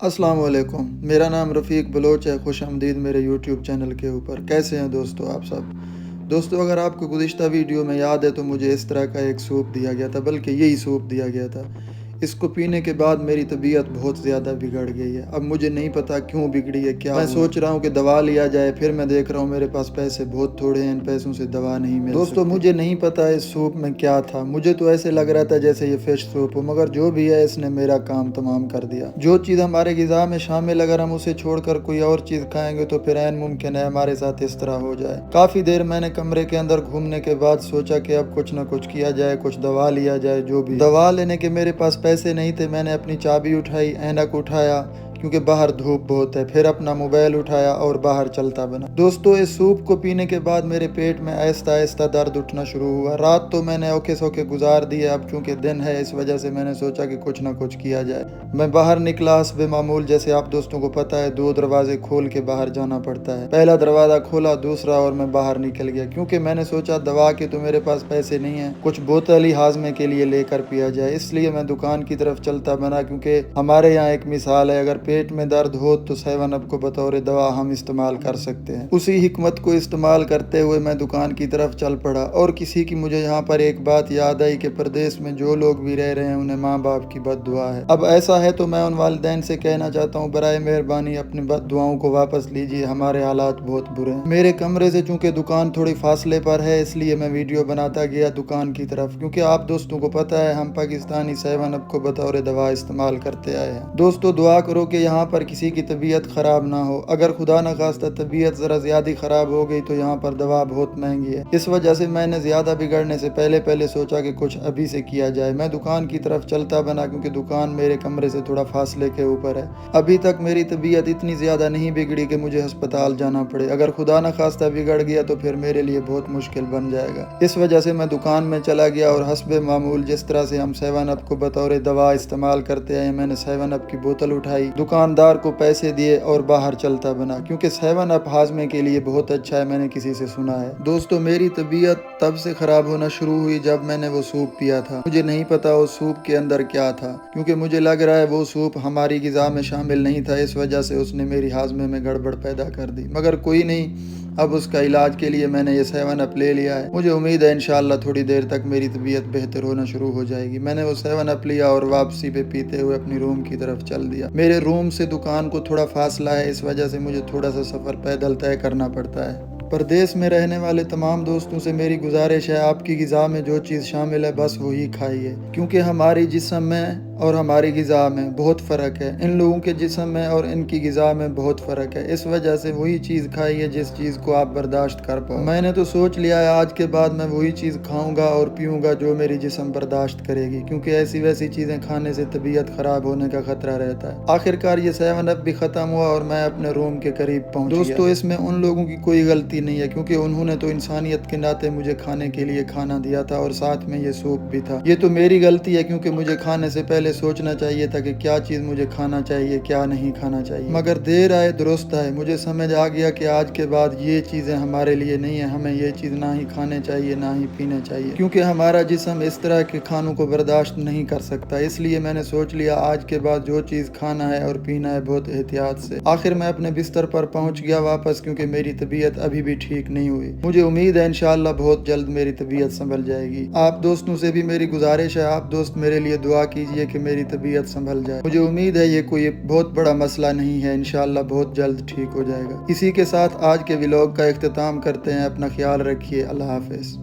السلام علیکم، میرا نام رفیق بلوچ ہے۔ خوش آمدید میرے یوٹیوب چینل کے اوپر۔ کیسے ہیں دوستو آپ سب؟ دوستو اگر آپ کو گزشتہ ویڈیو میں یاد ہے تو مجھے اس طرح کا ایک سوپ دیا گیا تھا، بلکہ یہی سوپ دیا گیا تھا۔ اس کو پینے کے بعد میری طبیعت بہت زیادہ بگڑ گئی ہے۔ اب مجھے نہیں پتا کیوں بگڑی ہے، کیا میں سوچ رہا ہوں کہ دوا لیا جائے، پھر میں دیکھ رہا ہوں میرے پاس پیسے بہت تھوڑے ہیں، ان پیسوں سے دوا نہیں مل سکتی۔ دوستو مجھے نہیں پتا اس سوپ میں کیا تھا، مجھے تو ایسے لگ رہا تھا جیسے یہ فش سوپ ہو، مگر جو بھی ہے اس نے میرا کام تمام کر دیا۔ جو چیز ہمارے غذا میں شامل اگر ہم اسے چھوڑ کر کوئی اور چیز کھائیں گے تو پھر عین ممکن ہے ہمارے ساتھ اس طرح ہو جائے۔ کافی دیر میں نے کمرے کے اندر گھومنے کے بعد سوچا کہ اب کچھ نہ کچھ کیا جائے، کچھ دوا لیا جائے۔ جو بھی دوا لینے کے میرے پاس پیسے نہیں تھے، میں نے اپنی چابی اٹھائی، اینک اٹھایا کیونکہ باہر دھوپ بہت ہے، پھر اپنا موبائل اٹھایا اور باہر چلتا بنا۔ دوستو اس سوپ کو پینے کے بعد میرے پیٹ میں آہستہ آہستہ درد اٹھنا شروع ہوا۔ رات تو میں نے اوکے سوکے گزار دی، اب چونکہ دن ہے اس وجہ سے میں نے سوچا کہ کچھ نہ کچھ کیا جائے۔ میں باہر نکلا حسب معمول، جیسے آپ دوستوں کو پتا ہے 2 دروازے کھول کے باہر جانا پڑتا ہے۔ پہلا دروازہ کھولا، دوسرا، اور میں باہر نکل گیا کیونکہ میں نے سوچا دوا کے تو میرے پاس پیسے نہیں ہیں، کچھ بوتل ہی ہاضمے کے لیے لے کر پیا جائے۔ اس لیے میں دکان کی طرف چلتا بنا کیونکہ ہمارے یہاں ایک مثال ہے، اگر پیٹ میں درد ہو تو 7 اپ کو بطور دوا ہم استعمال کر سکتے ہیں۔ اسی حکمت کو استعمال کرتے ہوئے میں دکان کی طرف چل پڑا، اور کسی کی مجھے یہاں پر ایک بات یاد آئی کہ پردیس میں جو لوگ بھی رہ رہے ہیں انہیں ماں باپ کی بد دعا ہے۔ اب ایسا ہے تو میں ان والدین سے کہنا چاہتا ہوں برائے مہربانی اپنی بد دعاؤں کو واپس لیجیے، ہمارے حالات بہت برے ہیں۔ میرے کمرے سے چونکہ دکان تھوڑی فاصلے پر ہے اس لیے میں ویڈیو بناتا گیا دکان کی طرف، کیونکہ آپ دوستوں کو پتہ ہے ہم پاکستانی 7 اپ کو بطور دوا استعمال کرتے آئے ہیں۔ دوستو دعا کرو کہ یہاں پر کسی کی طبیعت خراب نہ ہو، اگر خدا نخواستہ طبیعت ذرا زیادہ خراب ہو گئی تو یہاں پر دوا بہت مہنگی ہے۔ اس وجہ سے میں نے زیادہ بگڑنے سے پہلے سوچا کہ کچھ ابھی سے کیا جائے۔ میں دکان کی طرف چلتا بنا کیونکہ دکان میرے کمرے سے تھوڑا فاصلے کے اوپر ہے۔ ابھی تک میری طبیعت اتنی زیادہ نہیں بگڑی کہ مجھے ہسپتال جانا پڑے، اگر خدا نخواستہ بگڑ گیا تو پھر میرے لیے بہت مشکل بن جائے گا۔ اس وجہ سے میں دکان میں چلا گیا اور حسب معمول جس طرح سے ہم 7 اپ کو بطور دوا استعمال کرتے ہیں، میں نے 7 اپ کی بوتل اٹھائی، دکاندار کو پیسے دیے اور باہر چلتا بنا کیونکہ 7 اپ ہاضمے کے لیے بہت اچھا ہے، میں نے کسی سے سنا ہے۔ دوستو میری طبیعت تب سے خراب ہونا شروع ہوئی جب میں نے وہ سوپ پیا تھا۔ مجھے نہیں پتا وہ سوپ کے اندر کیا تھا، کیونکہ مجھے لگ رہا ہے وہ سوپ ہماری غذا میں شامل نہیں تھا، اس وجہ سے اس نے میری ہاضمے میں گڑبڑ پیدا کر دی۔ مگر کوئی نہیں، اب اس کا علاج کے لیے میں نے یہ 7 اپ لے لیا ہے۔ مجھے امید ہے انشاءاللہ تھوڑی دیر تک میری طبیعت بہتر ہونا شروع ہو جائے گی۔ میں نے وہ 7 اپ لیا اور واپسی پہ پیتے ہوئے اپنی روم کی طرف چل دیا۔ میرے روم سے دکان کو تھوڑا فاصلہ ہے، اس وجہ سے مجھے تھوڑا سا سفر پیدل طے کرنا پڑتا ہے۔ پردیس میں رہنے والے تمام دوستوں سے میری گزارش ہے آپ کی غذا میں جو چیز شامل ہے بس وہی کھائیے، کیونکہ ہماری جسم میں اور ہماری غذا میں بہت فرق ہے، ان لوگوں کے جسم میں اور ان کی غذا میں بہت فرق ہے، اس وجہ سے وہی چیز کھائیے جس چیز کو آپ برداشت کر پاؤ۔ میں نے تو سوچ لیا ہے آج کے بعد میں وہی چیز کھاؤں گا اور پیوں گا جو میری جسم برداشت کرے گی، کیونکہ ایسی ویسی چیزیں کھانے سے طبیعت خراب ہونے کا خطرہ رہتا ہے۔ آخرکار یہ 7 اپ بھی ختم ہوا اور میں اپنے روم کے قریب پہنچ گیا۔ دوستو اس میں ان لوگوں کی کوئی غلطی نہیں ہے کیونکہ انہوں نے تو انسانیت کے ناطے مجھے کھانے کے لیے کھانا دیا تھا اور ساتھ میں یہ سوپ بھی تھا۔ یہ تو میری غلطی ہے کیونکہ مجھے کھانے سے پہلے سوچنا چاہیے تھا کہ کیا چیز مجھے کھانا چاہیے کیا نہیں کھانا چاہیے، مگر دیر آئے درست آئے، مجھے سمجھ آ گیا کہ آج کے بعد یہ چیزیں ہمارے لیے نہیں ہیں، ہمیں یہ چیز نہ ہی کھانے چاہیے نہ ہی پینے چاہیے، کیونکہ ہمارا جسم اس طرح کے کھانوں کو برداشت نہیں کر سکتا۔ اس لیے میں نے سوچ لیا آج کے بعد جو چیز کھانا ہے اور پینا ہے بہت احتیاط سے۔ آخر میں اپنے بستر پر پہنچ گیا واپس کیونکہ میری طبیعت ابھی بھی ٹھیک نہیں ہوئی۔ مجھے امید ہے انشاءاللہ بہت جلد میری طبیعت سنبھل جائے گی۔ آپ دوستوں سے بھی میری گزارش ہے آپ دوست میرے لیے دعا کیجئے کہ میری طبیعت سنبھل جائے۔ مجھے امید ہے یہ کوئی بہت بڑا مسئلہ نہیں ہے، انشاءاللہ بہت جلد ٹھیک ہو جائے گا۔ اسی کے ساتھ آج کے ولاگ کا اختتام کرتے ہیں، اپنا خیال رکھیے، اللہ حافظ۔